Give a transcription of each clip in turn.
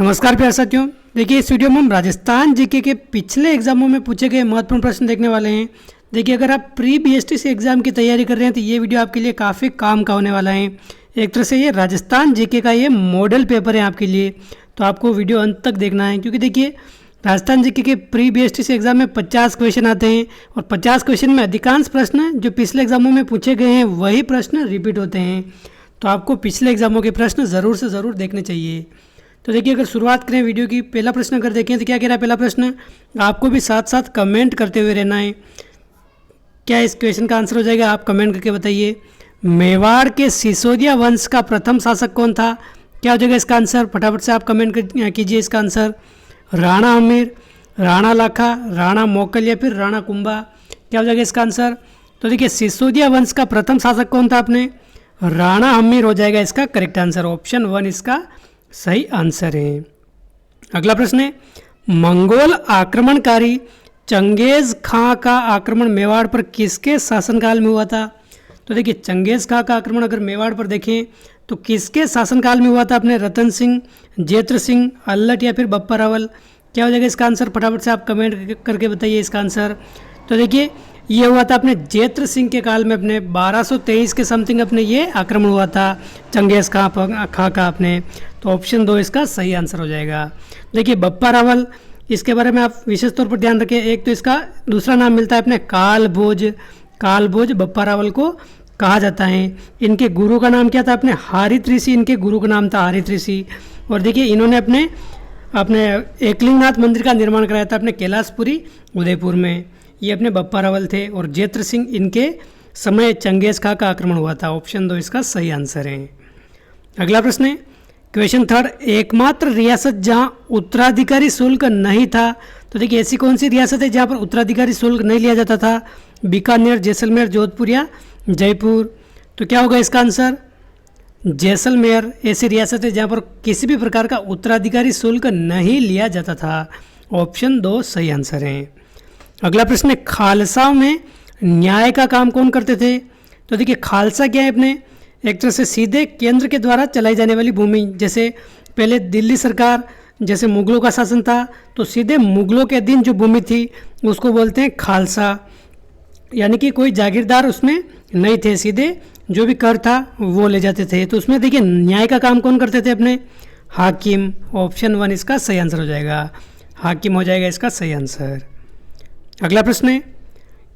नमस्कार प्यारे साथियों। देखिए इस वीडियो में हम राजस्थान जीके के पिछले एग्जामों में पूछे गए महत्वपूर्ण प्रश्न देखने वाले हैं। देखिए अगर आप प्री बीएसटी एग्जाम की तैयारी कर रहे हैं तो ये वीडियो आपके लिए काफ़ी काम का होने वाला है। एक तरह से ये राजस्थान जीके का ये मॉडल पेपर है आपके लिए, तो आपको वीडियो अंत तक देखना है क्योंकि देखिए राजस्थान जीके के प्री बीएसटी एग्जाम में 50 क्वेश्चन आते हैं और 50 क्वेश्चन में अधिकांश प्रश्न जो पिछले एग्जामों में पूछे गए हैं वही प्रश्न रिपीट होते हैं। तो आपको पिछले एग्जामों के प्रश्न ज़रूर से ज़रूर देखने चाहिए। तो देखिए अगर शुरुआत करें वीडियो की, पहला प्रश्न अगर देखें तो क्या कह रहा है पहला प्रश्न, आपको भी साथ साथ कमेंट करते हुए रहना है। क्या इस क्वेश्चन का आंसर हो जाएगा, आप कमेंट करके बताइए। मेवाड़ के सिसोदिया वंश का प्रथम शासक कौन था? क्या हो जाएगा इसका आंसर, फटाफट से आप कमेंट कीजिए इसका आंसर। राणा अमीर, राणा लाखा, राणा मोकल या फिर राणा कुंभा, क्या हो जाएगा इसका आंसर? तो देखिए सिसोदिया वंश का प्रथम शासक कौन था अपने, राणा अमीर हो जाएगा इसका करेक्ट आंसर। ऑप्शन 1 इसका सही आंसर है। अगला प्रश्न है, मंगोल आक्रमणकारी चंगेज खां का आक्रमण मेवाड़ पर किसके शासनकाल में हुआ था? तो देखिए चंगेज खां का आक्रमण अगर मेवाड़ पर देखें तो किसके शासनकाल में हुआ था? अपने रतन सिंह, जेत्र सिंह, अल्लट या फिर बप्पा रावल, क्या हो जाएगा इसका आंसर? फटाफट से आप कमेंट करके बताइए इसका आंसर। तो देखिए ये हुआ था अपने जेत्र सिंह के काल में, अपने 1223 के समथिंग अपने ये आक्रमण हुआ था चंगेज खां का अपने। तो ऑप्शन 2 इसका सही आंसर हो जाएगा। देखिए बप्पा रावल, इसके बारे में आप विशेष तौर पर ध्यान रखें। एक तो इसका दूसरा नाम मिलता है अपने कालभोज बप्पा रावल को कहा जाता है। इनके गुरु का नाम क्या था? अपने हारित ऋषि, इनके गुरु का नाम था हारित ऋषि। और देखिए इन्होंने अपने एकलिंगनाथ मंदिर का निर्माण कराया था अपने कैलाशपुरी उदयपुर में। ये अपने बप्पा रावल थे और जेत्र सिंह इनके समय चंगेज खां का आक्रमण हुआ था। ऑप्शन 2 इसका सही आंसर है। अगला प्रश्न है, क्वेश्चन थर्ड, एकमात्र रियासत जहां उत्तराधिकारी शुल्क नहीं था। तो देखिए ऐसी कौन सी रियासत है जहां पर उत्तराधिकारी शुल्क नहीं लिया जाता था? बीकानेर, जैसलमेर, जोधपुर या जयपुर? तो क्या होगा इसका आंसर? जैसलमेर ऐसी रियासत है जहां पर किसी भी प्रकार का उत्तराधिकारी शुल्क नहीं लिया जाता था। ऑप्शन 2 सही आंसर है। अगला प्रश्न है, खालसा में न्याय का काम कौन करते थे? तो देखिए खालसा क्या है? अपने एक तरह से सीधे केंद्र के द्वारा चलाई जाने वाली भूमि, जैसे पहले दिल्ली सरकार, जैसे मुगलों का शासन था तो सीधे मुगलों के अधीन जो भूमि थी उसको बोलते हैं खालसा, यानी कि कोई जागीरदार उसमें नहीं थे, सीधे जो भी कर था वो ले जाते थे। तो उसमें देखिए न्याय का काम कौन करते थे? अपने हाकिम। ऑप्शन 1 इसका सही आंसर हो जाएगा, हाकिम हो जाएगा इसका सही आंसर। अगला प्रश्न है,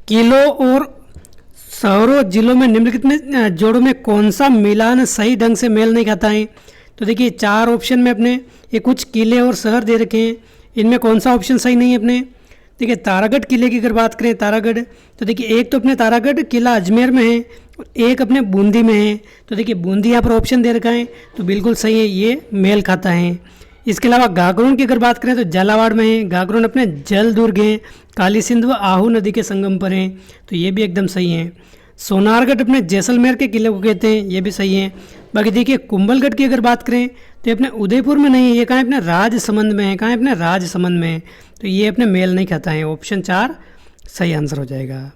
किलों और शहरों जिलों में निम्नलिखित में जोड़ों में कौन सा मिलान सही ढंग से मेल नहीं खाता है? तो देखिए 4 ऑप्शन में अपने ये कुछ किले और शहर दे रखे हैं, इनमें कौन सा ऑप्शन सही नहीं है? अपने देखिए तारागढ़ किले की अगर बात करें, तारागढ़, तो देखिए एक तो अपने तारागढ़ किला अजमेर में है और एक अपने बूंदी में है। तो देखिए बूंदी यहाँ पर ऑप्शन दे रखा है तो बिल्कुल सही है, ये मेल खाता है। इसके अलावा गागरोन की अगर बात करें तो झालावाड़ में है, गागरोन अपने जल दुर्ग हैं, काली सिंध व आहू नदी के संगम पर हैं, तो ये भी एकदम सही है। सोनारगढ़ अपने जैसलमेर के किले को कहते हैं, ये भी सही है। बाकी देखिए कुंभलगढ़ की अगर बात करें तो अपने उदयपुर में नहीं है, ये कहाँ है? अपने राजसमंद में है। कहाँ है? अपने राजसमंद में है, तो ये अपने मेल नहीं खाता है। ऑप्शन 4 सही आंसर हो जाएगा।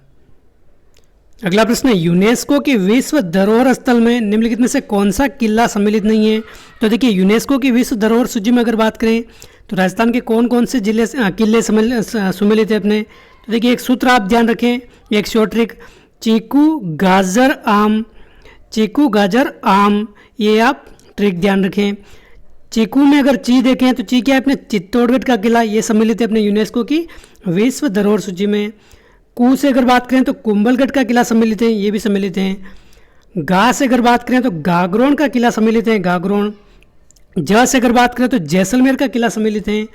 अगला प्रश्न है, यूनेस्को की विश्व धरोहर स्थल में निम्नलिखित में से कौन सा किला सम्मिलित नहीं है? तो देखिए यूनेस्को की विश्व धरोहर सूची में अगर बात करें तो राजस्थान के कौन कौन से किले सम्मिलित है अपने? तो देखिए एक सूत्र आप ध्यान रखें, एक शॉर्ट ट्रिक, चीकू गाजर आम, ये आप ट्रिक ध्यान रखें। चीकू में अगर ची देखें तो ची क्या है? अपने चित्तौड़गढ़ का किला, ये सम्मिलित है अपने यूनेस्को की विश्व धरोहर सूची में। कू से अगर बात करें तो कुंभलगढ़ का किला सम्मिलित है, ये भी सम्मिलित हैं। गा से अगर बात करें तो गागरोन का किला सम्मिलित है, गागरोन। ज से अगर बात करें तो जैसलमेर का किला सम्मिलित है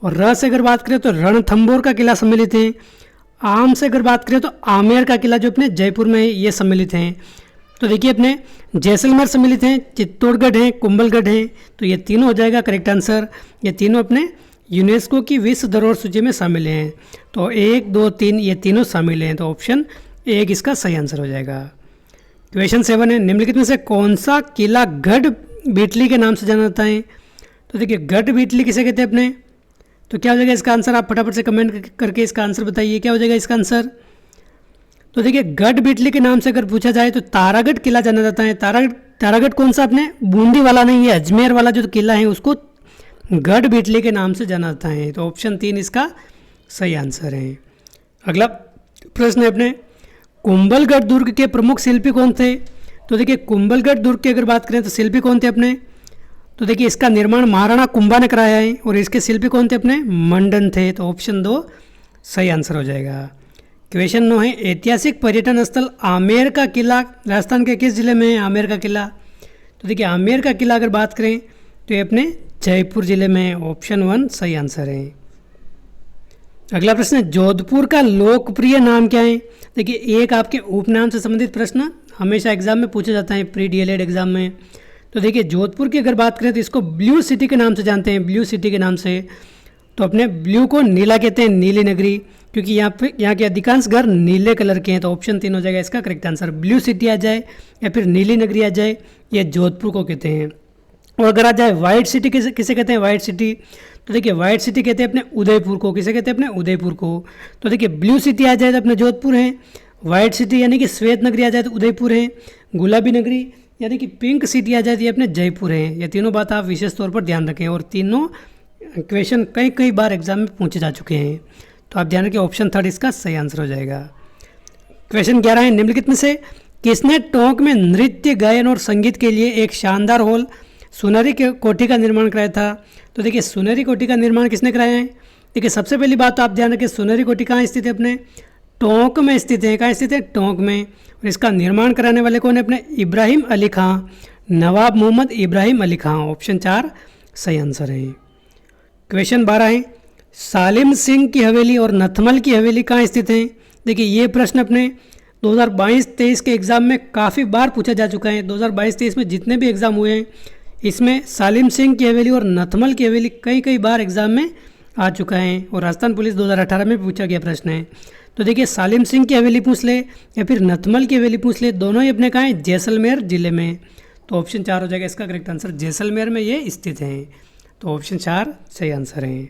और र से अगर बात करें तो रणथंभौर का किला सम्मिलित है। आम से अगर बात करें तो आमेर का किला जो अपने जयपुर में है ये सम्मिलित हैं। तो देखिए अपने जैसलमेर सम्मिलित हैं, चित्तौड़गढ़ हैं, कुंभलगढ़ हैं, तो ये तीनों हो जाएगा करेक्ट आंसर। ये तीनों अपने यूनेस्को की विश्व धरोहर सूची में शामिल हैं, तो 1, 2, 3 ये तीनों शामिल हैं, तो ऑप्शन 1 इसका सही आंसर हो जाएगा। क्वेश्चन 7 है, निम्नलिखित में से कौन सा किला गढ़ बीटली के नाम से जाना जाता है? तो देखिए गढ़ बीटली किसे कहते हैं अपने? तो क्या हो जाएगा इसका आंसर? आप फटाफट से कमेंट करके इसका आंसर बताइए, क्या हो जाएगा इसका आंसर? तो देखिए गढ़ बीटली के नाम से अगर पूछा जाए तो तारागढ़ किला जाना जाता है। तारागढ़ कौन सा? अपने बूंदी वाला नहीं है, अजमेर वाला जो किला है उसको गढ़ बिटली के नाम से जाना जाता है। तो ऑप्शन 3 इसका सही आंसर है। अगला प्रश्न है अपने, कुंभलगढ़ दुर्ग के प्रमुख शिल्पी कौन थे? तो देखिए कुंभलगढ़ दुर्ग की अगर बात करें तो शिल्पी कौन थे अपने? तो देखिए इसका निर्माण महाराणा कुंभा ने कराया है और इसके शिल्पी कौन थे अपने? मंडन थे। तो ऑप्शन 2 सही आंसर हो जाएगा। क्वेश्चन 9 है, ऐतिहासिक पर्यटन स्थल आमेर का किला राजस्थान के किस जिले में है? आमेर का किला, तो देखिए आमेर का किला अगर बात करें तो ये अपने जयपुर जिले में है। ऑप्शन 1 सही आंसर है। अगला प्रश्न है, जोधपुर का लोकप्रिय नाम क्या है? देखिए एक आपके उपनाम से संबंधित प्रश्न हमेशा एग्जाम में पूछा जाता है, प्री डीएलएड एग्जाम में। तो देखिए जोधपुर की अगर बात करें तो इसको ब्लू सिटी के नाम से जानते हैं, ब्लू सिटी के नाम से। तो अपने ब्लू को नीला कहते हैं, नीली नगरी, क्योंकि यहाँ के अधिकांश घर नीले कलर के हैं। तो ऑप्शन 3 हो जाएगा इसका करेक्ट आंसर। ब्लू सिटी आ जाए या फिर नीली नगरी आ जाए, ये जोधपुर को कहते हैं। और अगर आ जाए वाइट सिटी, किसे कहते हैं वाइट सिटी? तो देखिए वाइट सिटी कहते हैं अपने उदयपुर को। किसे कहते हैं अपने? उदयपुर को। तो देखिए ब्लू सिटी आ जाए तो अपने जोधपुर है, वाइट सिटी यानी कि श्वेत नगरी आ जाए तो उदयपुर है, गुलाबी नगरी यानी कि पिंक सिटी आ जाए तो ये अपने जयपुर है। ये तीनों बात आप विशेष तौर पर ध्यान रखें और तीनों क्वेश्चन कई बार एग्जाम में पूछे जा चुके हैं। तो आप ध्यान रखें, ऑप्शन 3 इसका सही आंसर हो जाएगा। क्वेश्चन 11 है, निम्नलिखित में से किसने टोंक में नृत्य गायन और संगीत के लिए एक शानदार हॉल सुनहरी कोठी का निर्माण कराया था? तो देखिए सुनहरी कोठी का निर्माण किसने कराया है? देखिए सबसे पहली बात तो आप ध्यान रखें, सुनहरी कोठी कहाँ स्थित है? अपने टोंक में स्थित है। कहाँ स्थित है? टोंक में। और इसका निर्माण कराने वाले कौन है? अपने इब्राहिम अली खां, नवाब मोहम्मद इब्राहिम अली खां। ऑप्शन 4 सही आंसर है। क्वेश्चन 12 है, सालिम सिंह की हवेली और नथमल की हवेली कहाँ स्थित हैं? देखिए ये प्रश्न अपने 2022-23 के एग्ज़ाम में काफ़ी बार पूछा जा चुका है। 2022-23 में जितने भी एग्ज़ाम हुए हैं इसमें सालिम सिंह की हवेली और नथमल की हवेली कई बार एग्ज़ाम में आ चुका है और राजस्थान पुलिस 2018 में पूछा गया प्रश्न है। तो देखिए सालिम सिंह की हवेली पूछ ले या फिर नथमल की हवेली पूछ ले, दोनों ही अपने कहाँ हैं? जैसलमेर जिले में। तो ऑप्शन 4 हो जाएगा इसका करेक्ट आंसर। जैसलमेर में ये स्थित हैं। तो ऑप्शन 4 सही आंसर है।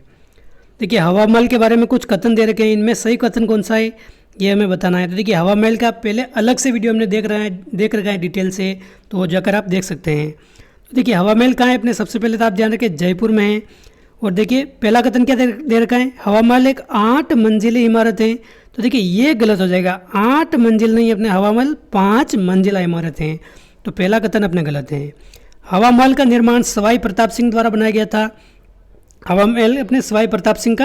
देखिए हवा महल के बारे में कुछ कथन दे रखे हैं, इनमें सही कथन कौन सा है ये हमें बताना है। तो देखिए हवा महल का पहले अलग से वीडियो हमने देख रखा है डिटेल से, तो वो जाकर आप देख सकते हैं। तो देखिए हवा महल कहाँ है अपने? सबसे पहले तो आप ध्यान रखें जयपुर में है। और देखिए पहला कथन क्या दे रखा है? हवा महल एक 8 मंजिली इमारत है। तो देखिए ये गलत हो जाएगा, 8 मंजिल नहीं अपने हवा महल 5 मंजिला इमारत है। तो पहला कथन अपने गलत है। हवा महल का निर्माण सवाई प्रताप सिंह द्वारा बनाया गया था। हवा महल अपने सवाई प्रताप सिंह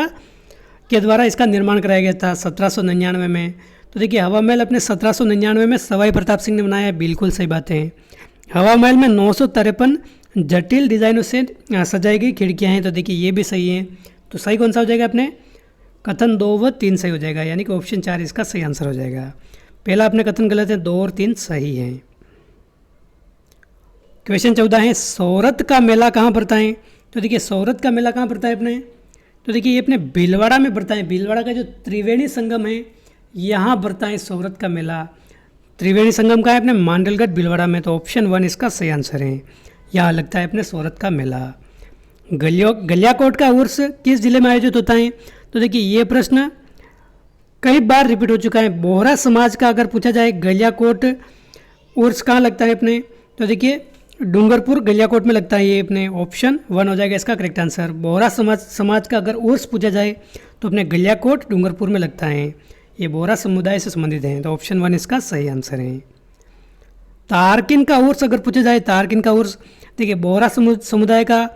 के द्वारा इसका निर्माण कराया गया था 1799 में। तो देखिए हवा महल अपने 1799 में सवाई प्रताप सिंह ने बनाया है, बिल्कुल सही बात है। हवा महल में 953 जटिल डिज़ाइनों से सजाई गई खिड़कियां हैं। तो देखिए ये भी सही है। तो सही कौन सा हो जाएगा अपने? कथन 2 व 3 सही हो जाएगा, यानी कि ऑप्शन 4 इसका सही आंसर हो जाएगा। पहला अपने कथन गलत है, 2 और 3 सही है। क्वेश्चन 14 है, सोरत का मेला कहाँ पड़ता है? तो देखिए सोरत का मेला कहाँ पड़ता है अपने? तो देखिए ये अपने भीलवाड़ा में पड़ता है। भीलवाड़ा का जो त्रिवेणी संगम है यहाँ पड़ता है सोरत का मेला। त्रिवेणी संगम का है अपने मांडलगढ़ भीलवाड़ा में। तो ऑप्शन 1 इसका सही आंसर है। यहाँ लगता है अपने सोरत का मेला। गलियाकोट का उर्स किस जिले में आयोजित होता है? तो देखिए ये प्रश्न कई बार रिपीट हो चुका है। बोहरा समाज का अगर पूछा जाए गलियाकोट उर्स कहाँ लगता है अपने? तो देखिए डूंगरपुर गलियाकोट में लगता है। ये अपने ऑप्शन 1 हो जाएगा इसका करेक्ट आंसर। बोहरा समाज का अगर उर्स पूछा जाए तो अपने गलियाकोट डूंगरपुर में लगता है। ये बोहरा समुदाय से संबंधित हैं। तो ऑप्शन 1 इसका सही आंसर है। तारकिन का उर्स अगर पूछा जाए, तारकिन का उर्स, देखिए बोहरा समुदाय का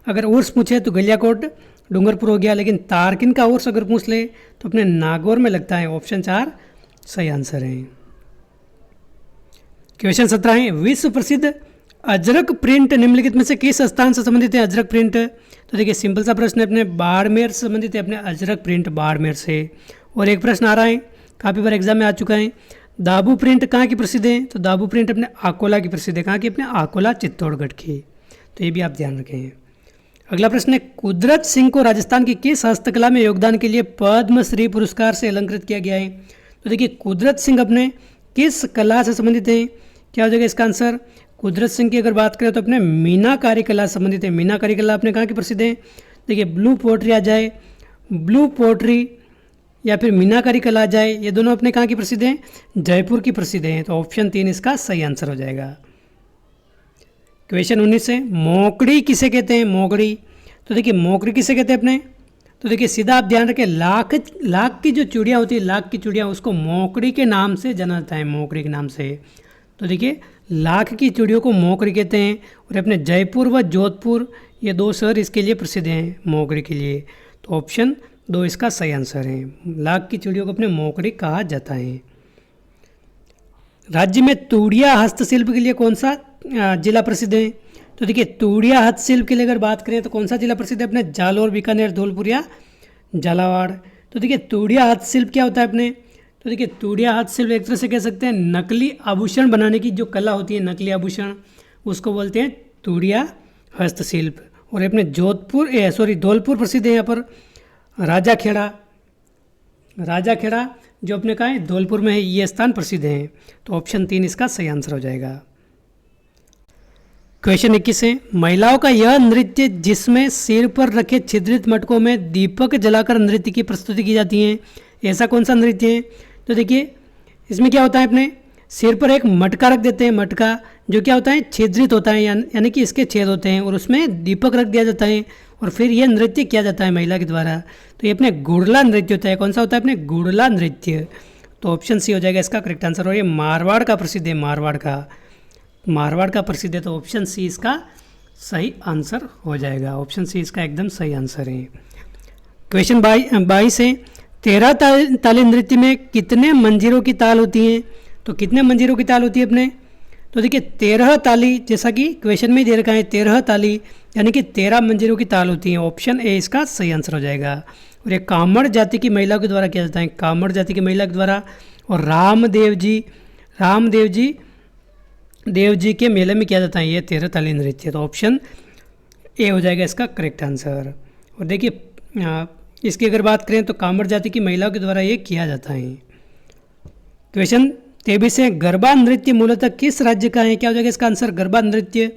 अगर उर्स पूछे तो गलियाकोट डूंगरपुर हो गया, लेकिन तारकिन का उर्स अगर पूछ ले तो अपने नागौर में लगता है। ऑप्शन 4 सही आंसर है। क्वेश्चन 17 है, विश्व प्रसिद्ध अजरक प्रिंट निम्नलिखित में से किस स्थान से संबंधित है? अजरक प्रिंट, तो देखिए सिंपल सा प्रश्न है, अपने बाड़मेर से संबंधित है। अपने अजरक प्रिंट बाड़मेर से। और एक प्रश्न आ रहा है, काफ़ी बार एग्जाम में आ चुका है, दाबू प्रिंट कहाँ की प्रसिद्ध है? तो दाबू प्रिंट अपने अकोला की प्रसिद्ध है। कहाँ की? अपने अकोला चित्तौड़गढ़ की। तो ये भी आप ध्यान रखें। अगला प्रश्न है, कुदरत सिंह को राजस्थान की किस हस्तकला में योगदान के लिए पद्मश्री पुरस्कार से अलंकृत किया गया है? तो देखिए कुदरत सिंह अपने किस कला से संबंधित हैं? क्या हो जाएगा इसका आंसर? कुदरत सिंह की अगर बात करें तो अपने मीनाकारी कला से संबंधित है। मीनाकारी कला अपने कहाँ की प्रसिद्ध है? देखिए ब्लू पोट्री आ जाए, ब्लू पोट्री या फिर मीनाकारी कला आ जाए, ये दोनों अपने कहाँ की प्रसिद्ध हैं? जयपुर की प्रसिद्ध हैं। तो ऑप्शन 3 इसका सही आंसर हो जाएगा। क्वेश्चन 19 है, मोकड़ी किसे कहते हैं? मोकड़ी, तो देखिए मोकरी किसे कहते हैं अपने, तो देखिए सीधा आप ध्यान रखें, लाख की जो चूड़ियाँ होती है, लाख की चूड़ियाँ, उसको मोकड़ी के नाम से जाना जाता है, मोकड़ी के नाम से। तो देखिए लाख की चूड़ियों को मोकरी कहते हैं। और अपने जयपुर व जोधपुर ये 2 शहर इसके लिए प्रसिद्ध हैं, मोकरी के लिए। तो ऑप्शन 2 इसका सही आंसर है। लाख की चूड़ियों को अपने मोकरी कहा जाता है। राज्य में तूड़िया हस्तशिल्प के लिए कौन सा जिला प्रसिद्ध है, तो देखिए तूड़िया हस्तशिल्प के लिए अगर बात करें तो कौन सा जिला प्रसिद्ध है अपने, जालौर, बीकानेर, धौलपुर या झालावाड़। तो देखिए तूड़िया हस्तशिल्प क्या होता है अपने, तो देखिए तूड़िया हस्तशिल्प एक तरह से कह सकते हैं नकली आभूषण बनाने की जो कला होती है, नकली आभूषण, उसको बोलते हैं तूड़िया हस्तशिल्प। और अपने धौलपुर प्रसिद्ध है यहाँ पर राजा खेड़ा जो अपने कहा है धौलपुर में है, ये स्थान प्रसिद्ध है। तो ऑप्शन 3 इसका सही आंसर हो जाएगा। क्वेश्चन 21 है, महिलाओं का यह नृत्य जिसमें सिर पर रखे छिद्रित मटकों में दीपक जलाकर नृत्य की प्रस्तुति की जाती है, ऐसा कौन सा नृत्य है। तो देखिए इसमें क्या होता है, अपने सिर पर एक मटका रख देते हैं, मटका जो क्या होता है छिद्रित होता है, यानी कि इसके छेद होते हैं, और उसमें दीपक रख दिया जाता है और फिर यह नृत्य किया जाता है महिला के द्वारा। तो ये अपने गुड़ला नृत्य होता है। कौन सा होता है अपने, गुड़ला नृत्य। तो ऑप्शन सी हो जाएगा इसका करेक्ट आंसर। और ये मारवाड़ का प्रसिद्ध है, मारवाड़ का प्रसिद्ध है। तो ऑप्शन सी इसका सही आंसर हो जाएगा। ऑप्शन सी इसका एकदम सही आंसर है। क्वेश्चन 22 है, 13 ताली नृत्य में कितने मंजीरों की ताल होती हैं, तो कितने मंजीरों की ताल होती है अपने, तो देखिए 13 ताली, जैसा कि क्वेश्चन में ही दे रखा है 13 ताली, यानी कि 13 मंजीरों की ताल होती है। ऑप्शन ए इसका सही आंसर हो जाएगा। और ये कामड़ जाति की महिलाओं के द्वारा किया जाता है, कामड़ जाति की महिला के द्वारा। और रामदेव जी के मेले में किया जाता है ये 13 ताली नृत्य। तो ऑप्शन ए हो जाएगा इसका करेक्ट आंसर। और देखिए इसकी अगर बात करें तो कामड़ जाति की महिलाओं के द्वारा ये किया जाता है। क्वेश्चन 23 है, गरबा नृत्य मूलतः किस राज्य का है, क्या हो जाएगा इसका आंसर, गरबा नृत्य।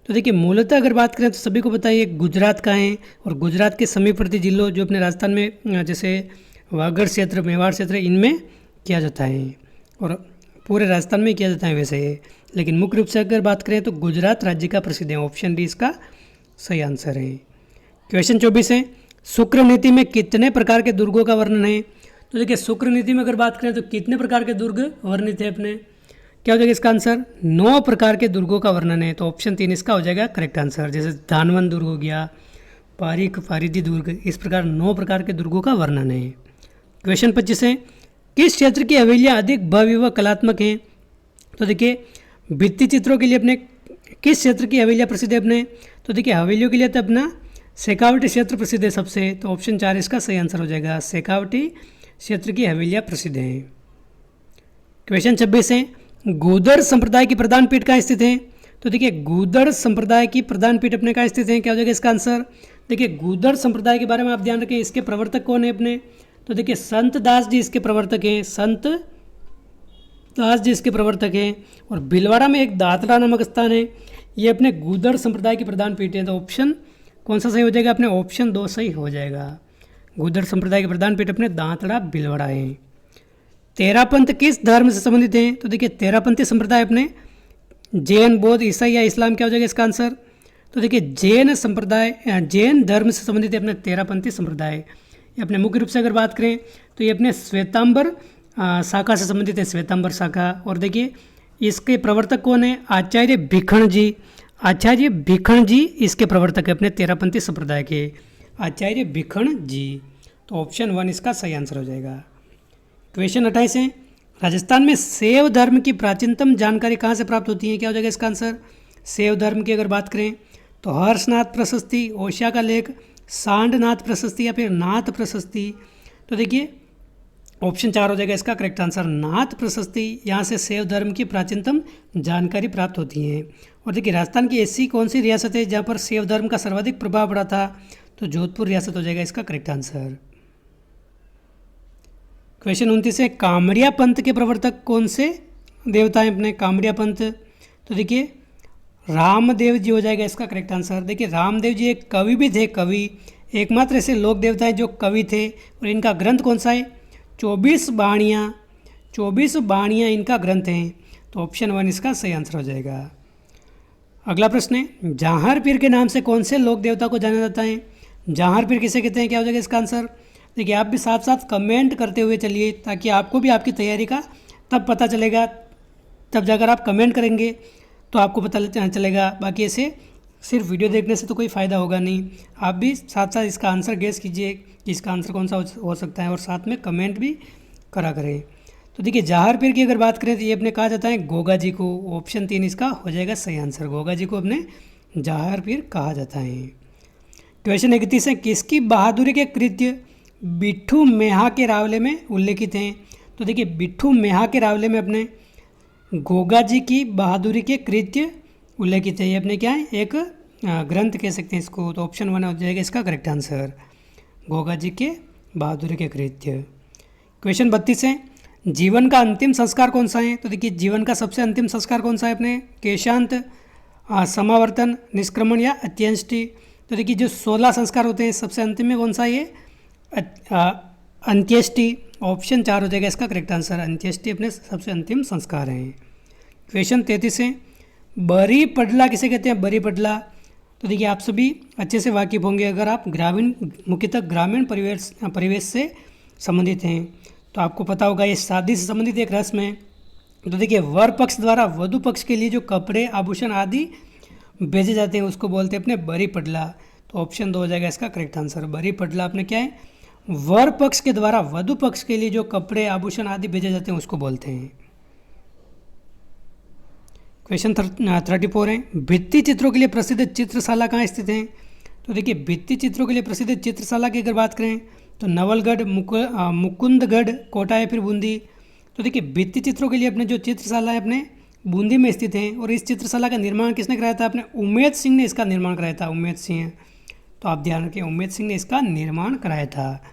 तो देखिए मूलतः अगर बात करें तो सभी को बताइए गुजरात का है। और गुजरात के समीपवर्ती जिलों जो अपने राजस्थान में जैसे वागड़ क्षेत्र, मेवाड़ क्षेत्र, इनमें किया जाता है और पूरे राजस्थान में किया जाता है वैसे ये। लेकिन मुख्य रूप से अगर बात करें तो गुजरात राज्य का प्रसिद्ध है। ऑप्शन डी इसका सही आंसर है। क्वेश्चन 24 है, शुक्र नीति में कितने प्रकार के दुर्गों का वर्णन है। तो देखिए शुक्र नीति में अगर बात करें तो कितने प्रकार के दुर्ग वर्णित है अपने, क्या हो जाएगा इसका आंसर, 9 प्रकार के दुर्गों का वर्णन है। तो ऑप्शन 3 इसका हो जाएगा करेक्ट आंसर। जैसे धानवन दुर्ग हो गया, फारिदी दुर्ग, इस प्रकार 9 प्रकार के दुर्गों का वर्णन है। क्वेश्चन 25 है, किस क्षेत्र की हवेलियाँ अधिक भव्य व कलात्मक हैं। तो देखिए भित्ति चित्रों के लिए अपने किस क्षेत्र की हवेलियाँ प्रसिद्ध है अपने, तो देखिए हवेलियों के लिए तो अपना शेखावटी क्षेत्र प्रसिद्ध है सबसे। तो ऑप्शन 4 इसका सही आंसर हो जाएगा। शेखावटी क्षेत्र की हवेलियाँ प्रसिद्ध हैं। क्वेश्चन 26 है, गूदड़ संप्रदाय की प्रधान पीठ कहाँ स्थित है। तो देखिए गूदड़ संप्रदाय की प्रधान पीठ अपने कहाँ स्थित है, क्या हो जाएगा इसका आंसर। देखिए गूदड़ संप्रदाय के बारे में आप ध्यान रखें, इसके प्रवर्तक कौन है अपने, तो देखिए संत दास जी इसके प्रवर्तक हैं, संत दास जी इसके प्रवर्तक हैं। और भीलवाड़ा में एक दातरा नामक स्थान है, ये अपने गूदड़ संप्रदाय की प्रधान पीठ है। तो ऑप्शन कौन सा सही हो जाएगा अपने, ऑप्शन 2 सही हो जाएगा। गूदड़ संप्रदाय के प्रधान पीठ अपने दांतड़ा भीलवाड़ा है। तेरापंथ किस धर्म से संबंधित हैं, तो देखिए तेरापंथी संप्रदाय अपने जैन, बौद्ध, ईसाई या इस्लाम, क्या हो जाएगा इसका आंसर। तो देखिए जैन धर्म से संबंधित है अपने तेरापंथी संप्रदाय। ये अपने मुख्य रूप से अगर बात करें तो ये अपने श्वेतांबर शाखा से संबंधित है, श्वेतांबर शाखा। और देखिए इसके प्रवर्तक कौन है, आचार्य भिखण जी इसके प्रवर्तक है अपने तेरापंथी संप्रदाय के, आचार्य भिखण जी। तो ऑप्शन 1 इसका सही आंसर हो जाएगा। क्वेश्चन 28 है, राजस्थान में शैव धर्म की प्राचीनतम जानकारी कहाँ से प्राप्त होती है, क्या हो जाएगा इसका आंसर। शैव धर्म की अगर बात करें तो हर्षनाथ प्रशस्ति, ओशा का लेख, सांडनाथ प्रशस्ति या फिर नाथ प्रशस्ति। तो देखिए ऑप्शन 4 हो जाएगा इसका करेक्ट आंसर, नाथ प्रशस्ति। यहाँ से शैव धर्म की प्राचीनतम जानकारी प्राप्त होती है। और देखिए राजस्थान की ऐसी कौन सी रियासत है जहाँ पर शैव धर्म का सर्वाधिक प्रभाव पड़ा था, तो जोधपुर रियासत हो जाएगा इसका करेक्ट आंसर। क्वेश्चन 29 है, कामड़िया पंथ के प्रवर्तक कौन से देवता हैं अपने, कामड़िया पंथ। तो देखिए रामदेव जी हो जाएगा इसका करेक्ट आंसर। देखिए रामदेव जी एक कवि भी थे, कवि एकमात्र ऐसे लोक देवता है जो कवि थे। और इनका ग्रंथ कौन सा है, 24 बाणियाँ इनका ग्रंथ है। तो ऑप्शन 1 इसका सही आंसर हो जाएगा। अगला प्रश्न है, जहांर पीर के नाम से कौन से लोक देवता को जाना जाता है? जहांर पीर किसे कहते हैं? क्या हो जाएगा इसका आंसर? देखिए आप भी साथ साथ कमेंट करते हुए चलिए, ताकि आपको भी आपकी तैयारी का तब पता चलेगा, तब जाकर आप कमेंट करेंगे तो आपको पता चलेगा। बाकी ऐसे सिर्फ वीडियो देखने से तो कोई फ़ायदा होगा नहीं। आप भी साथ साथ इसका आंसर गेस कीजिए कि इसका आंसर कौन सा हो सकता है, और साथ में कमेंट भी करा करें। तो देखिए जहार पीर की अगर बात करें तो ये अपने कहा जाता है गोगा जी को। ऑप्शन 3 इसका हो जाएगा सही आंसर। गोगा जी को अपने जहार पीर कहा जाता है। क्वेश्चन 31 है, किसकी बहादुरी के कृत्य बिट्ठू मेहा के रावले में उल्लेखित हैं? तो देखिए बिट्ठू मेहा के रावले में अपने गोगा जी की बहादुरी के कृत्य उल्लेखित है। ये अपने क्या है, एक ग्रंथ कह सकते हैं इसको। तो ऑप्शन 1 हो जाएगा इसका करेक्ट आंसर, गोगा जी के बहादुरी के कृत्य। क्वेश्चन 32 है, जीवन का अंतिम संस्कार कौन सा है? तो देखिए जीवन का सबसे अंतिम संस्कार कौन सा है अपने? केशांत, समावर्तन, निष्क्रमण या अंत्येष्टि? तो देखिए जो 16 संस्कार होते हैं सबसे अंतिम में कौन सा है? अंत्येष्टि। ऑप्शन 4 हो जाएगा इसका करेक्ट आंसर, अंत्येष्टि अपने सबसे अंतिम संस्कार हैं। क्वेश्चन 33 है, बरी पडला किसे कहते हैं? बरी पडला। तो देखिए आप सभी अच्छे से वाकिफ होंगे अगर आप मुख्यतः ग्रामीण परिवेश से संबंधित हैं, तो आपको पता होगा ये शादी से संबंधित एक रस्म है। तो देखिए वर पक्ष द्वारा वधु पक्ष के लिए जो कपड़े, आभूषण आदि भेजे जाते हैं उसको बोलते हैं अपने बरी पडला। तो ऑप्शन 2 हो जाएगा इसका करेक्ट आंसर। बरी पडला अपने क्या है? वर पक्ष के द्वारा वधु पक्ष के लिए जो कपड़े, आभूषण आदि भेजे जाते हैं उसको बोलते हैं। क्वेश्चन 34 है, भित्ति चित्रों के लिए प्रसिद्ध चित्रशाला कहाँ स्थित है? तो देखिए भित्ति चित्रों के लिए प्रसिद्ध चित्रशाला की अगर बात करें तो नवलगढ़, मुकुंदगढ़, कोटा या फिर बूंदी। तो देखिए भित्ति चित्रों के लिए अपने जो चित्रशाला है अपने बूंदी में स्थित है। और इस चित्रशाला का निर्माण किसने कराया था? अपने उम्मेद सिंह ने इसका निर्माण कराया था। उम्मेद सिंह, तो आप ध्यान रखें उम्मेद सिंह ने इसका निर्माण कराया था।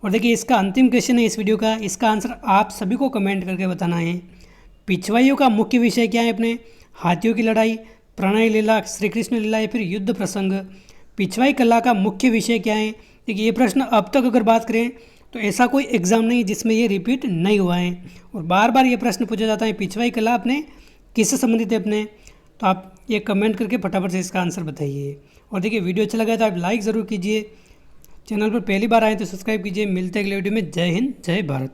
और देखिए इसका अंतिम क्वेश्चन है इस वीडियो का, इसका आंसर आप सभी को कमेंट करके बताना है। पिछवाइयों का मुख्य विषय क्या है अपने? हाथियों की लड़ाई, प्रणय लीला, श्री कृष्ण लीला या फिर युद्ध प्रसंग? पिछवाई कला का मुख्य विषय क्या है? देखिए ये प्रश्न अब तक अगर बात करें तो ऐसा कोई एग्जाम नहीं जिसमें ये रिपीट नहीं हुआ है, और बार बार ये प्रश्न पूछा जाता है पिछवाई कला अपने किससे संबंधित है अपने? तो आप ये कमेंट करके फटाफट से इसका आंसर बताइए। और देखिए वीडियो अच्छा लगा तो आप लाइक ज़रूर कीजिए, चैनल पर पहली बार आए तो सब्सक्राइब कीजिए। मिलते हैं अगले वीडियो में। जय हिंद, जय भारत।